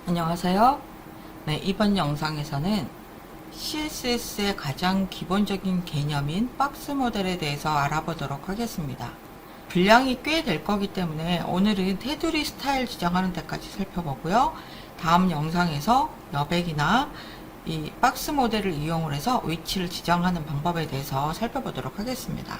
안녕하세요. 네, 이번 영상에서는 CSS의 가장 기본적인 개념인 박스 모델에 대해서 알아보도록 하겠습니다. 분량이 꽤 될 거기 때문에 오늘은 테두리 스타일 지정하는 데까지 살펴보고요. 다음 영상에서 여백이나 이 박스 모델을 이용을 해서 위치를 지정하는 방법에 대해서 살펴보도록 하겠습니다.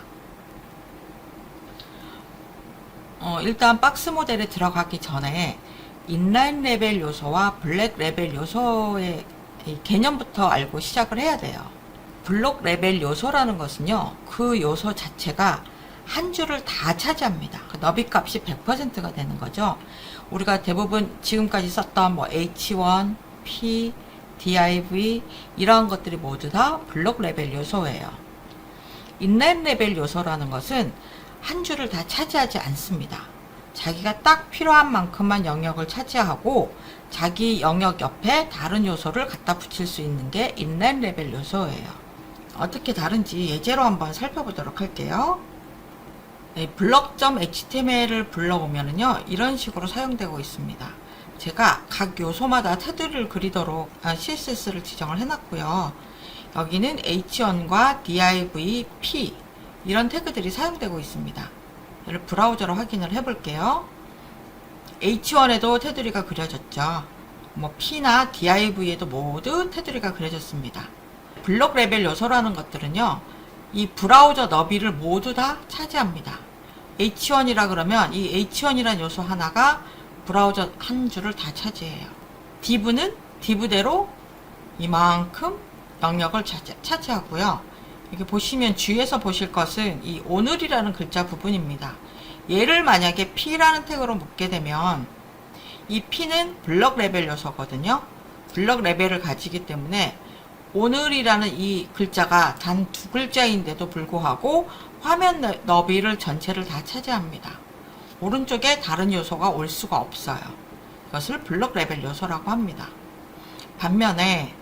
일단 박스 모델에 들어가기 전에 인라인 레벨 요소와 블록 레벨 요소의 개념부터 알고 시작을 해야 돼요. 블록 레벨 요소라는 것은요, 그 요소 자체가 한 줄을 다 차지합니다. 그 너비 값이 100%가 되는 거죠. 우리가 대부분 지금까지 썼던 뭐 H1, P, div 이러한 것들이 모두 다 블록 레벨 요소예요. 인라인 레벨 요소라는 것은 한 줄을 다 차지하지 않습니다. 자기가 딱 필요한 만큼만 영역을 차지하고 자기 영역 옆에 다른 요소를 갖다 붙일 수 있는 게 인라인 레벨 요소예요. 어떻게 다른지 예제로 한번 살펴보도록 할게요. 네, 블럭.html을 불러오면은요, 이런 식으로 사용되고 있습니다. 제가 각 요소마다 테두리를 그리도록 CSS를 지정을 해놨고요. 여기는 h1과 div, p 이런 태그들이 사용되고 있습니다. 얘를 브라우저로 확인을 해볼게요. H1에도 테두리가 그려졌죠. 뭐 P나 div에도 모두 테두리가 그려졌습니다. 블록 레벨 요소라는 것들은요, 이 브라우저 너비를 모두 다 차지합니다. H1이라 그러면 이 H1이라는 요소 하나가 브라우저 한 줄을 다 차지해요. div는 div대로 이만큼 영역을 차지하고요. 이렇게 보시면 주위에서 보실 것은 이 오늘이라는 글자 부분입니다. 얘를 만약에 P라는 태그로 묶게 되면 이 P는 블럭 레벨 요소거든요. 블럭 레벨을 가지기 때문에 오늘이라는 이 글자가 단 두 글자인데도 불구하고 화면 너비를 전체를 다 차지합니다. 오른쪽에 다른 요소가 올 수가 없어요. 이것을 블럭 레벨 요소라고 합니다. 반면에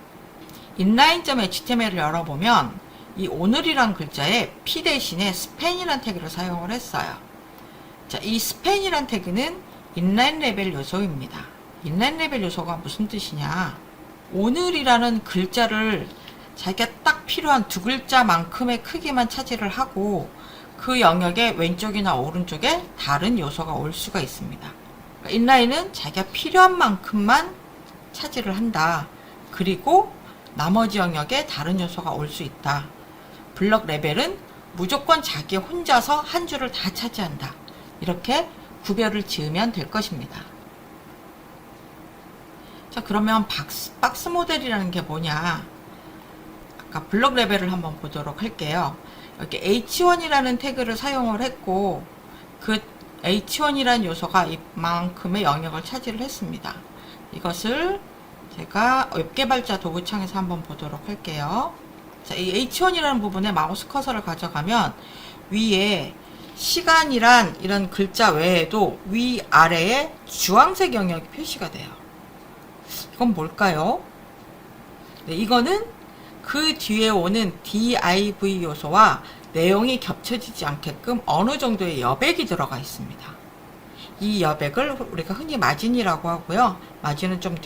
inline.html을 열어보면 이 오늘이란 글자에 P 대신에 span이란 태그를 사용을 했어요. 자, 이 span이란 태그는 인라인 레벨 요소입니다. 인라인 레벨 요소가 무슨 뜻이냐? 오늘이라는 글자를 자기가 딱 필요한 두 글자만큼의 크기만 차지를 하고 그 영역의 왼쪽이나 오른쪽에 다른 요소가 올 수가 있습니다. 인라인은 자기가 필요한 만큼만 차지를 한다. 그리고 나머지 영역에 다른 요소가 올 수 있다. 블럭 레벨은 무조건 자기 혼자서 한 줄을 다 차지한다. 이렇게 구별을 지으면 될 것입니다. 자, 그러면 박스 모델이라는 게 뭐냐? 아까 블럭 레벨을 한번 보도록 할게요. 여기 H1이라는 태그를 사용을 했고, 그 H1이라는 요소가 이만큼의 영역을 차지를 했습니다. 이것을 제가 웹개발자 도구창에서 한번 보도록 할게요. 자, 이 H1이라는 부분에 마우스 커서를 가져가면 위에 시간이란 이런 글자 외에도 위아래에 주황색 영역이 표시가 돼요. 이건 뭘까요? 네, 이거는 그 뒤에 오는 div 요소와 내용이 겹쳐지지 않게끔 어느 정도의 여백이 들어가 있습니다. 이 여백을 우리가 흔히 마진이라고 하고요. 마진은 좀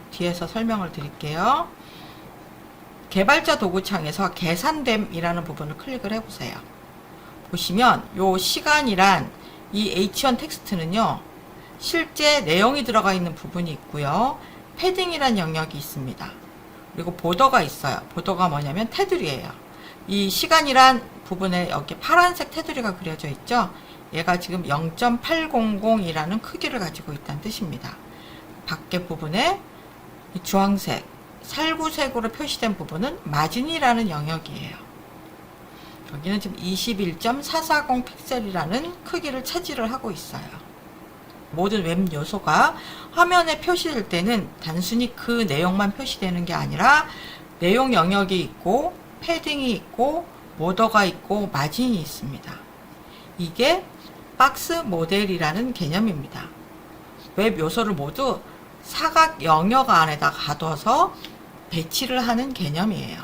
뒤에서 설명을 드릴게요. 개발자 도구창에서 계산됨이라는 부분을 클릭을 해보세요. 보시면 요 시간이란 이 H1 텍스트는요, 실제 내용이 들어가 있는 부분이 있고요. 패딩이란 영역이 있습니다. 그리고 보더가 있어요. 보더가 뭐냐면 테두리예요. 이 시간이란 부분에 여기 파란색 테두리가 그려져 있죠. 얘가 지금 0.800이라는 크기를 가지고 있다는 뜻입니다. 밖에 부분에 이 주황색, 살구색으로 표시된 부분은 마진이라는 영역이에요. 여기는 지금 21.440 픽셀이라는 크기를 차지를 하고 있어요. 모든 웹 요소가 화면에 표시될 때는 단순히 그 내용만 표시되는 게 아니라 내용 영역이 있고 패딩이 있고 보더가 있고 마진이 있습니다. 이게 박스 모델이라는 개념입니다. 웹 요소를 모두 사각 영역 안에다 가둬서 배치를 하는 개념이에요.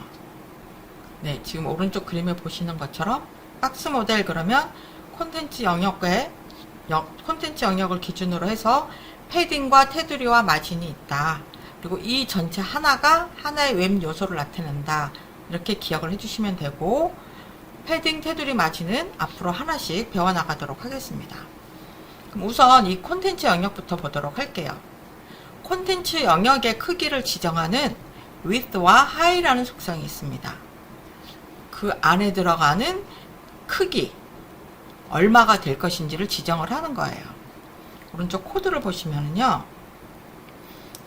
네, 지금 오른쪽 그림을 보시는 것처럼 박스 모델 그러면 콘텐츠 영역을 기준으로 해서 패딩과 테두리와 마진이 있다. 그리고 이 전체 하나가 하나의 웹 요소를 나타낸다. 이렇게 기억을 해주시면 되고, 패딩, 테두리, 마진은 앞으로 하나씩 배워나가도록 하겠습니다. 그럼 우선 이 콘텐츠 영역부터 보도록 할게요. 콘텐츠 영역의 크기를 지정하는 width와 high라는 속성이 있습니다. 그 안에 들어가는 크기, 얼마가 될 것인지를 지정을 하는 거예요. 오른쪽 코드를 보시면요,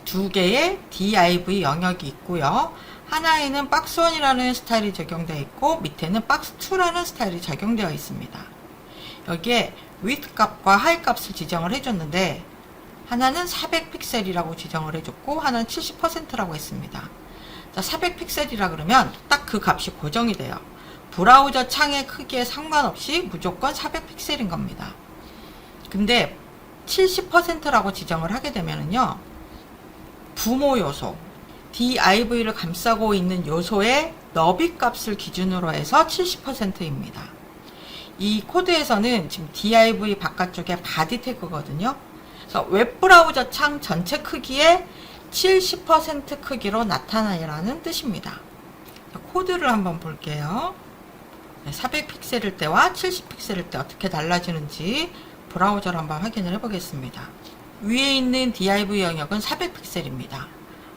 두 개의 div 영역이 있고요. 하나에는 박스1이라는 스타일이 적용되어 있고 밑에는 박스2라는 스타일이 적용되어 있습니다. 여기에 width 값과 height 값을 지정을 해줬는데, 하나는 400픽셀이라고 지정을 해줬고 하나는 70%라고 했습니다. 자, 400픽셀이라 그러면 딱 그 값이 고정이 돼요. 브라우저 창의 크기에 상관없이 무조건 400픽셀인 겁니다. 근데 70%라고 지정을 하게 되면은요, 부모 요소, div를 감싸고 있는 요소의 너비 값을 기준으로 해서 70%입니다. 이 코드에서는 지금 div 바깥쪽에 바디 태그거든요. 그래서 웹브라우저 창 전체 크기의 70% 크기로 나타나라는 뜻입니다. 코드를 한번 볼게요. 400픽셀일 때와 70픽셀일 때 어떻게 달라지는지 브라우저를 한번 확인을 해보겠습니다. 위에 있는 div 영역은 400픽셀입니다.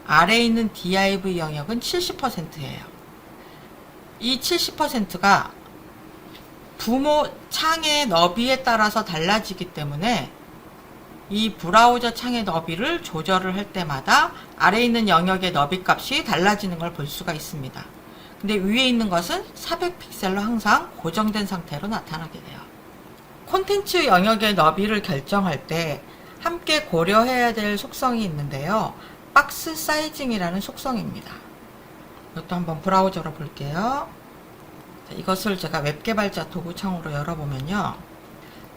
아래에 있는 div 영역은 70%예요. 이 70%가 부모 창의 너비에 따라서 달라지기 때문에 이 브라우저 창의 너비를 조절을 할 때마다 아래에 있는 영역의 너비 값이 달라지는 걸 볼 수가 있습니다. 근데 위에 있는 것은 400픽셀로 항상 고정된 상태로 나타나게 돼요. 콘텐츠 영역의 너비를 결정할 때 함께 고려해야 될 속성이 있는데요. 박스 사이징이라는 속성입니다. 이것도 한번 브라우저로 볼게요. 자, 이것을 제가 웹 개발자 도구창으로 열어보면요.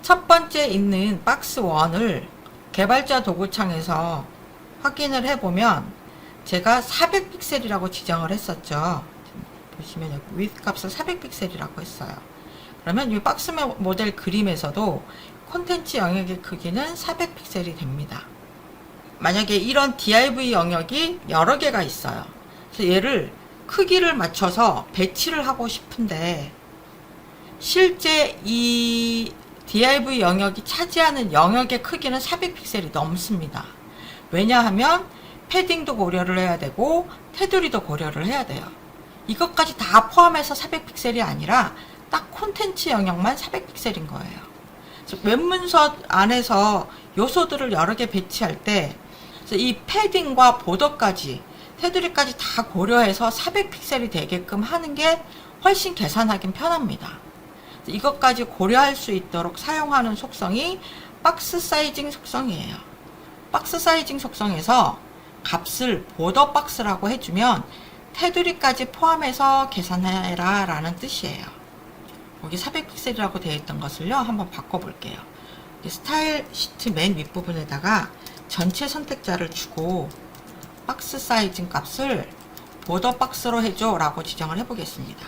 첫 번째 있는 박스 1을 개발자 도구창에서 확인을 해보면 제가 400픽셀이라고 지정을 했었죠. 보시면 여기 width 값을 400픽셀이라고 했어요. 그러면 이 박스 모델 그림에서도 콘텐츠 영역의 크기는 400픽셀이 됩니다. 만약에 이런 div 영역이 여러 개가 있어요. 그래서 얘를 크기를 맞춰서 배치를 하고 싶은데 실제 이 div 영역이 차지하는 영역의 크기는 400픽셀이 넘습니다. 왜냐하면 패딩도 고려를 해야 되고 테두리도 고려를 해야 돼요. 이것까지 다 포함해서 400픽셀이 아니라 딱 콘텐츠 영역만 400픽셀인 거예요. 웹문서 안에서 요소들을 여러 개 배치할 때 이 패딩과 보더까지 테두리까지 다 고려해서 400픽셀이 되게끔 하는 게 훨씬 계산하긴 편합니다. 이것까지 고려할 수 있도록 사용하는 속성이 박스 사이징 속성이에요. 박스 사이징 속성에서 값을 보더 박스라고 해주면 테두리까지 포함해서 계산해라 라는 뜻이에요. 여기 400픽셀이라고 되어 있던 것을요, 한번 바꿔볼게요. 스타일 시트 맨 윗부분에다가 전체 선택자를 주고 박스 사이징 값을 보더 박스로 해줘 라고 지정을 해보겠습니다.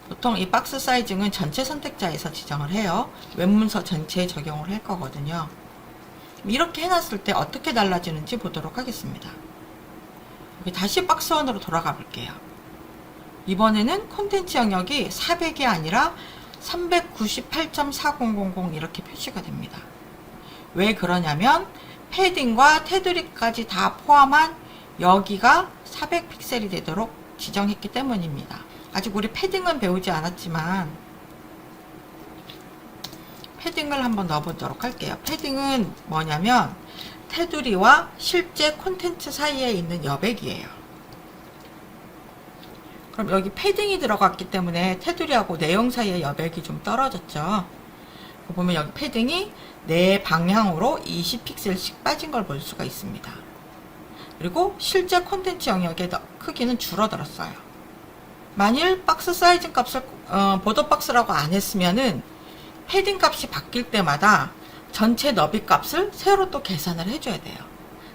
보통 이 박스 사이징은 전체 선택자에서 지정을 해요. 웹문서 전체에 적용을 할 거거든요. 이렇게 해놨을 때 어떻게 달라지는지 보도록 하겠습니다. 여기 다시 박스 1으로 돌아가 볼게요. 이번에는 콘텐츠 영역이 400이 아니라 398.4000 이렇게 표시가 됩니다. 왜 그러냐면 패딩과 테두리까지 다 포함한 여기가 400픽셀이 되도록 지정했기 때문입니다. 아직 우리 패딩은 배우지 않았지만 패딩을 한번 넣어보도록 할게요. 패딩은 뭐냐면 테두리와 실제 콘텐츠 사이에 있는 여백이에요. 그럼 여기 패딩이 들어갔기 때문에 테두리하고 내용 사이의 여백이 좀 떨어졌죠. 보면 여기 패딩이 네 방향으로 20픽셀씩 빠진 걸 볼 수가 있습니다. 그리고 실제 콘텐츠 영역의 크기는 줄어들었어요. 만일 박스 사이즈 값을 보더 박스라고 안 했으면은 패딩 값이 바뀔 때마다 전체 너비 값을 새로 또 계산을 해줘야 돼요.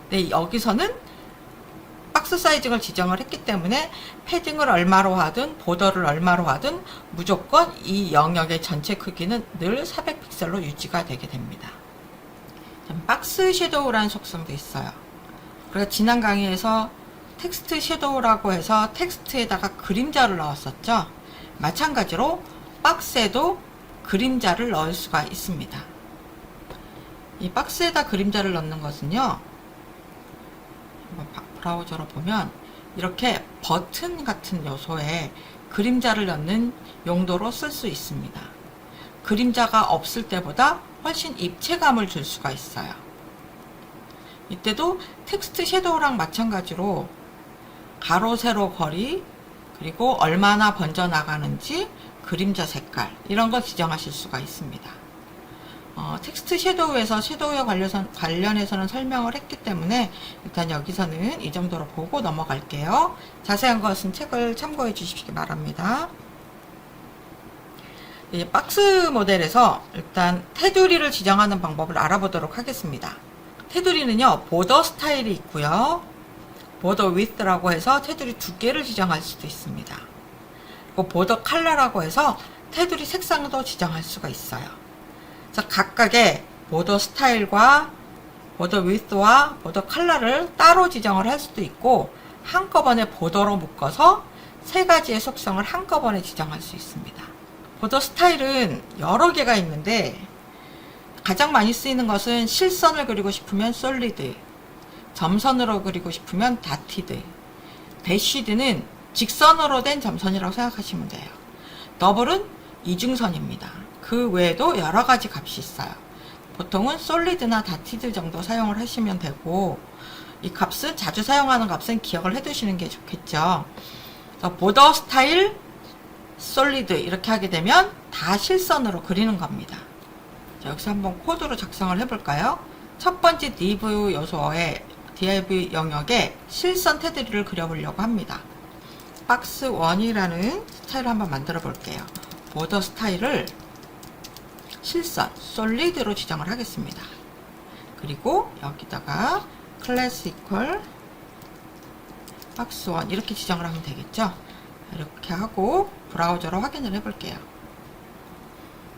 근데 여기서는 박스 사이징을 지정을 했기 때문에 패딩을 얼마로 하든 보더를 얼마로 하든 무조건 이 영역의 전체 크기는 늘 400픽셀로 유지가 되게 됩니다. 박스 섀도우라는 속성도 있어요. 우리가 지난 강의에서 텍스트 섀도우라고 해서 텍스트에다가 그림자를 넣었었죠. 마찬가지로 박스에도 그림자를 넣을 수가 있습니다. 이 박스에다 그림자를 넣는 것은요, 브라우저로 보면 이렇게 버튼 같은 요소에 그림자를 넣는 용도로 쓸 수 있습니다. 그림자가 없을 때보다 훨씬 입체감을 줄 수가 있어요. 이때도 텍스트 섀도우랑 마찬가지로 가로, 세로, 거리, 그리고 얼마나 번져 나가는지, 그림자 색깔, 이런 걸 지정하실 수가 있습니다. 텍스트 섀도우에서 섀도우에 관련해서는 설명을 했기 때문에 일단 여기서는 이 정도로 보고 넘어갈게요. 자세한 것은 책을 참고해 주시기 바랍니다. 이 박스 모델에서 일단 테두리를 지정하는 방법을 알아보도록 하겠습니다. 테두리는요, 보더 스타일이 있고요, 보더 위드라고 해서 테두리 두께를 지정할 수도 있습니다. 그리고 보더 컬러라고 해서 테두리 색상도 지정할 수가 있어요. 그래서 각각의 보더 스타일과 보더 위드와 보더 컬러를 따로 지정을 할 수도 있고, 한꺼번에 보더로 묶어서 세 가지의 속성을 한꺼번에 지정할 수 있습니다. 보더 스타일은 여러 개가 있는데 가장 많이 쓰이는 것은 실선을 그리고 싶으면 솔리드, 점선으로 그리고 싶으면 다티드, 대쉬드는 직선으로 된 점선이라고 생각하시면 돼요. 더블은 이중선입니다. 그 외에도 여러 가지 값이 있어요. 보통은 솔리드나 다티드 정도 사용을 하시면 되고, 이 값은 자주 사용하는 값은 기억을 해두시는 게 좋겠죠. 보더 스타일, 솔리드 이렇게 하게 되면 다 실선으로 그리는 겁니다. 자, 여기서 한번 코드로 작성을 해볼까요? 첫 번째 div 요소에 div 영역에 실선 테두리를 그려보려고 합니다. 박스 1이라는 스타일을 한번 만들어 볼게요. 보더 스타일을 실선, 솔리드로 지정을 하겠습니다. 그리고 여기다가 클래스 이퀄 박스 1 이렇게 지정을 하면 되겠죠. 이렇게 하고 브라우저로 확인을 해 볼게요.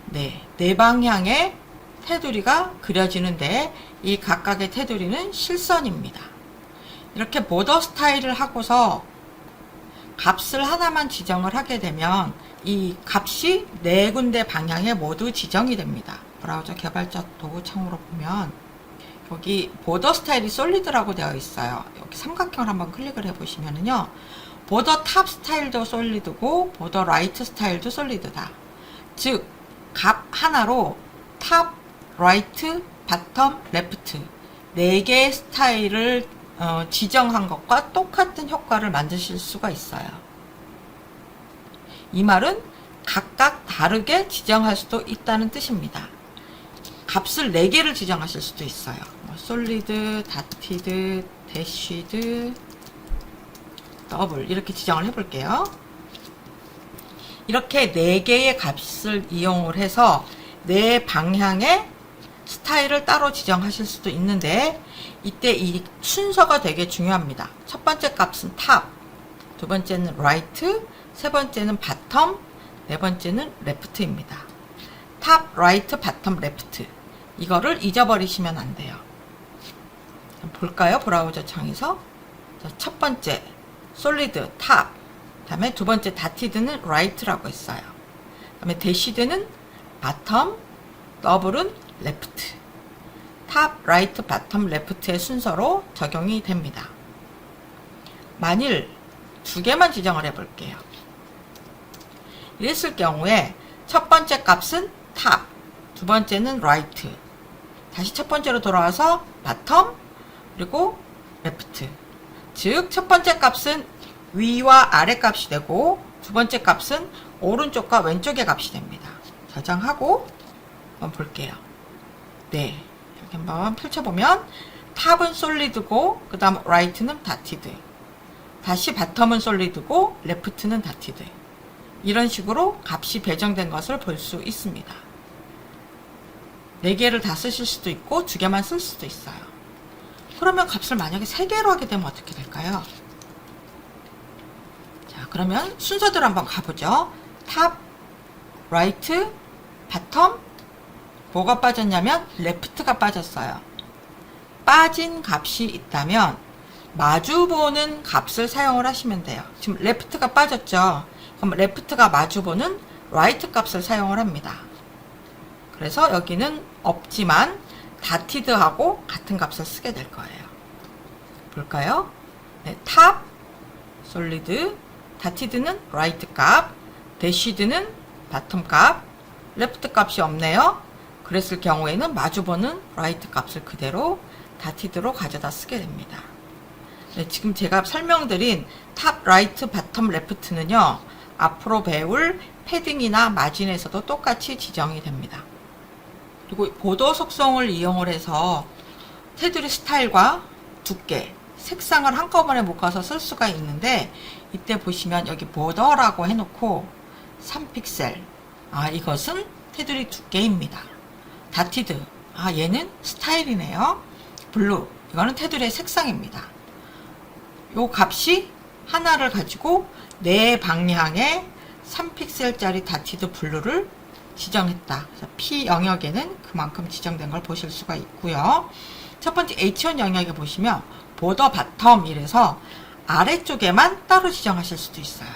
네 방향의 테두리가 그려지는데 이 각각의 테두리는 실선입니다. 이렇게 보더 스타일을 하고서 값을 하나만 지정을 하게 되면 이 값이 네 군데 방향에 모두 지정이 됩니다. 브라우저 개발자 도구 창으로 보면 여기 보더 스타일이 솔리드라고 되어 있어요. 여기 삼각형을 한번 클릭을 해보시면은요, 보더 탑 스타일도 솔리드고 보더 라이트 스타일도 솔리드다. 즉 값 하나로 탑, 라이트, 바텀, 레프트 4개의 스타일을 지정한 것과 똑같은 효과를 만드실 수가 있어요. 이 말은 각각 다르게 지정할 수도 있다는 뜻입니다. 값을 4개를 지정하실 수도 있어요. 솔리드, 다티드, 대쉬드, 더블 이렇게 지정을 해볼게요. 이렇게 4개의 값을 이용을 해서 4방향의 스타일을 따로 지정하실 수도 있는데, 이때 이 순서가 되게 중요합니다. 첫 번째 값은 탑, 두 번째는 라이트, 세 번째는 바텀, 네 번째는 레프트입니다. 탑, 라이트, 바텀, 레프트 이거를 잊어버리시면 안 돼요. 볼까요? 브라우저 창에서 첫 번째 솔리드 탑, 다음에 두 번째 다티드는 라이트라고 했어요. 다음에 대시드는 바텀, 더블은 레프트. 탑, 라이트, 바텀, 레프트의 순서로 적용이 됩니다. 만일 2개만 지정을 해볼게요. 이랬을 경우에 첫 번째 값은 탑, 두 번째는 라이트, 다시 첫 번째로 돌아와서 바텀, 그리고 레프트. 즉, 첫 번째 값은 위와 아래 값이 되고, 두 번째 값은 오른쪽과 왼쪽의 값이 됩니다. 저장하고 한번 볼게요. 네, 여기 한번 펼쳐보면 탑은 솔리드고, 그 다음 라이트는 다티드, 다시 바텀은 솔리드고 레프트는 다티드, 이런 식으로 값이 배정된 것을 볼 수 있습니다. 4개를 다 쓰실 수도 있고 2개만 쓸 수도 있어요. 그러면 값을 만약에 3개로 하게 되면 어떻게 될까요? 자, 그러면 순서대로 한번 가보죠. 탑, 라이트, 바텀, 뭐가 빠졌냐면 레프트가 빠졌어요. 빠진 값이 있다면 마주보는 값을 사용을 하시면 돼요. 지금 left가 빠졌죠. 그럼 left가 마주보는 right 값을 사용을 합니다. 그래서 여기는 없지만 doted하고 같은 값을 쓰게 될 거예요. 볼까요? 네, top, solid, doted는 right 값, dashed는 bottom 값, left 값이 없네요. 그랬을 경우에는 마주보는 right 값을 그대로 doted로 가져다 쓰게 됩니다. 네, 지금 제가 설명드린 top, right, bottom, left는요. 앞으로 배울 패딩이나 마진에서도 똑같이 지정이 됩니다. 그리고 보더 속성을 이용을 해서 테두리 스타일과 두께, 색상을 한꺼번에 묶어서 쓸 수가 있는데 이때 보시면 여기 보더라고 해놓고 3픽셀 이것은 테두리 두께입니다. 다티드 얘는 스타일이네요. 블루 이거는 테두리의 색상입니다. 요 값이 하나를 가지고 네 방향에 3픽셀짜리 다티드 블루를 지정했다. 그래서 P 영역에는 그만큼 지정된 걸 보실 수가 있고요. 첫 번째 H1 영역에 보시면 보더 바텀 이래서 아래쪽에만 따로 지정하실 수도 있어요.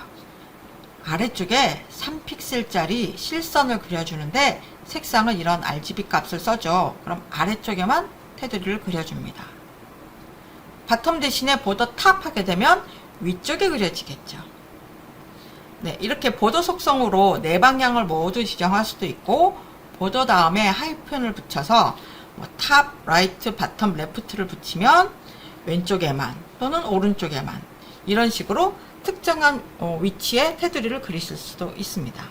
아래쪽에 3픽셀짜리 실선을 그려주는데 색상은 이런 RGB 값을 써줘. 그럼 아래쪽에만 테두리를 그려줍니다. 바텀 대신에 보더 탑 하게 되면 위쪽에 그려지겠죠. 네, 이렇게 보더 속성으로 네 방향을 모두 지정할 수도 있고 보더 다음에 하이픈을 붙여서 탑, 라이트, 바텀, 레프트를 붙이면 왼쪽에만 또는 오른쪽에만 이런 식으로 특정한 위치에 테두리를 그리실 수도 있습니다.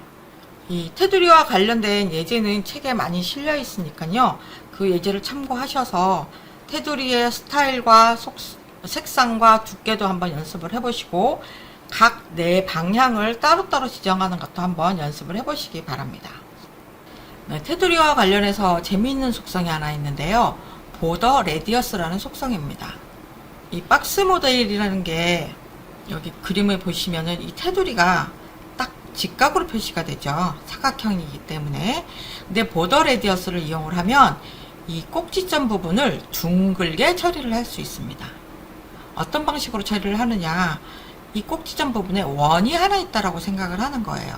이 테두리와 관련된 예제는 책에 많이 실려 있으니까요. 그 예제를 참고하셔서 테두리의 스타일과 색상과 두께도 한번 연습을 해보시고 각 네 방향을 따로따로 지정하는 것도 한번 연습을 해보시기 바랍니다. 네, 테두리와 관련해서 재미있는 속성이 하나 있는데요. 보더 레디어스라는 속성입니다. 이 박스 모델이라는 게 여기 그림을 보시면은 이 테두리가 딱 직각으로 표시가 되죠. 사각형이기 때문에. 근데 보더 레디어스를 이용을 하면 이 꼭지점 부분을 둥글게 처리를 할 수 있습니다. 어떤 방식으로 처리를 하느냐, 이 꼭지점 부분에 원이 하나 있다라고 생각을 하는 거예요.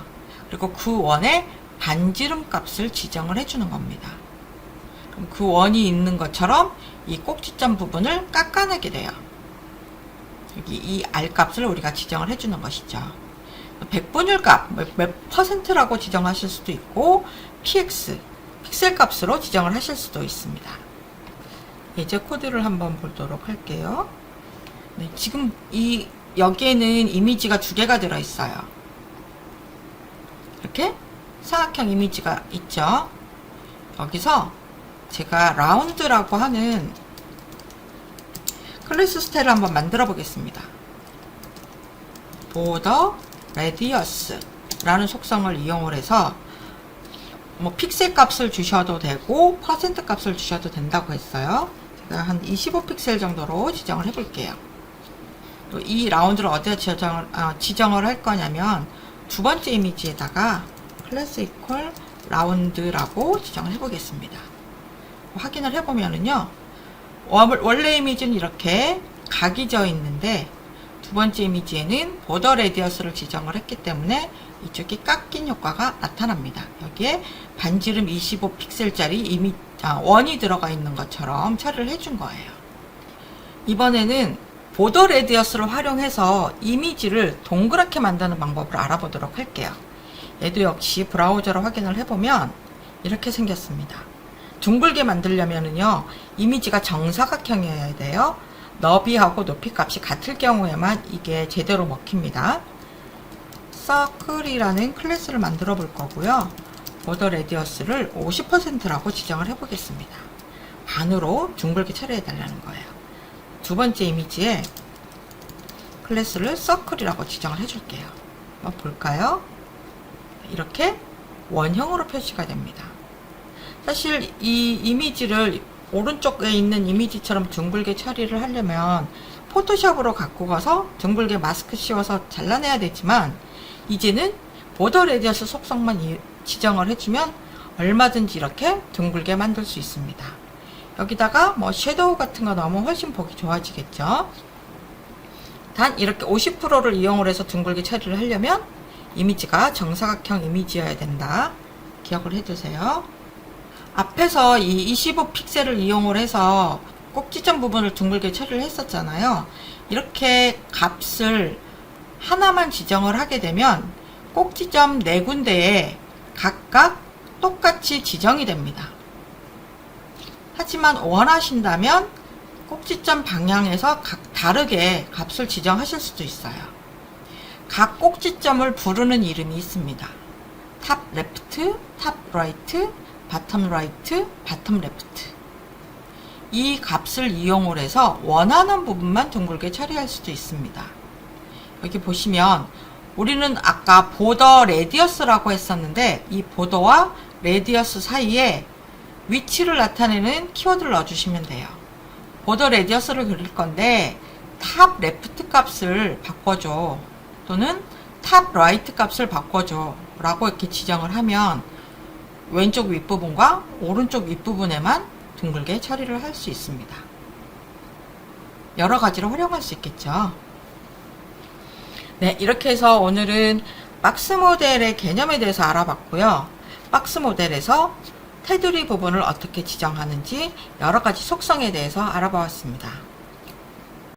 그리고 그 원에 반지름 값을 지정을 해주는 겁니다. 그럼 그 원이 있는 것처럼 이 꼭지점 부분을 깎아내게 돼요. 여기 이 R 값을 우리가 지정을 해주는 것이죠. 백분율 값, 몇 %라고 지정하실 수도 있고 px, 픽셀 값으로 지정을 하실 수도 있습니다. 예제 코드를 한번 보도록 할게요. 네, 지금 여기에는 이미지가 두 개가 들어있어요. 이렇게 사각형 이미지가 있죠. 여기서 제가 라운드라고 하는 클래스 스타일을 한번 만들어 보겠습니다. 보더 레디어스 라는 속성을 이용을 해서 픽셀 값을 주셔도 되고 퍼센트 값을 주셔도 된다고 했어요. 제가 한 25픽셀 정도로 지정을 해 볼게요. 또 이 라운드를 어디에 지정을 할 거냐면 두 번째 이미지에다가 클래스 이퀄 라운드라고 지정을 해 보겠습니다. 확인을 해 보면은요, 원래 이미지는 이렇게 각이 져 있는데 두 번째 이미지에는 보더 레디어스를 지정을 했기 때문에 이쪽이 깎인 효과가 나타납니다. 여기에 반지름 25픽셀짜리 원이 들어가 있는 것처럼 처리를 해준 거예요. 이번에는 보더 레디어스를 활용해서 이미지를 동그랗게 만드는 방법을 알아보도록 할게요. 얘도 역시 브라우저로 확인을 해보면 이렇게 생겼습니다. 둥글게 만들려면은요, 이미지가 정사각형이어야 돼요. 너비하고 높이 값이 같을 경우에만 이게 제대로 먹힙니다. 서클이라는 클래스를 만들어 볼 거고요. 보더 레디어스를 50%라고 지정을 해 보겠습니다. 반으로 둥글게 처리해 달라는 거예요. 두 번째 이미지에 클래스를 서클이라고 지정을 해 줄게요. 한번 볼까요? 이렇게 원형으로 표시가 됩니다. 사실 이 이미지를 오른쪽에 있는 이미지처럼 둥글게 처리를 하려면 포토샵으로 갖고 가서 둥글게 마스크 씌워서 잘라내야 되지만 이제는 보더 레디어스 속성만 지정을 해주면 얼마든지 이렇게 둥글게 만들 수 있습니다. 여기다가 섀도우 같은 거 넣으면 훨씬 보기 좋아지겠죠. 단 이렇게 50%를 이용을 해서 둥글게 처리를 하려면 이미지가 정사각형 이미지여야 된다. 기억을 해두세요. 앞에서 이 25픽셀을 이용을 해서 꼭지점 부분을 둥글게 처리를 했었잖아요. 이렇게 값을 하나만 지정을 하게 되면 꼭지점 4군데에 각각 똑같이 지정이 됩니다. 하지만 원하신다면 꼭지점 방향에서 각 다르게 값을 지정하실 수도 있어요. 각 꼭지점을 부르는 이름이 있습니다. 탑 레프트, 탑 라이트, 바텀 라이트, 바텀 레프트. 이 값을 이용을 해서 원하는 부분만 둥글게 처리할 수도 있습니다. 여기 보시면 우리는 아까 보더 레디어스라고 했었는데 이 보더와 레디어스 사이에 위치를 나타내는 키워드를 넣어주시면 돼요. 보더 레디어스를 그릴 건데 탑 레프트 값을 바꿔줘 또는 탑 라이트 값을 바꿔줘 라고 이렇게 지정을 하면 왼쪽 윗부분과 오른쪽 윗부분에만 둥글게 처리를 할 수 있습니다. 여러 가지로 활용할 수 있겠죠. 네, 이렇게 해서 오늘은 박스 모델의 개념에 대해서 알아봤고요. 박스 모델에서 테두리 부분을 어떻게 지정하는지 여러 가지 속성에 대해서 알아보았습니다.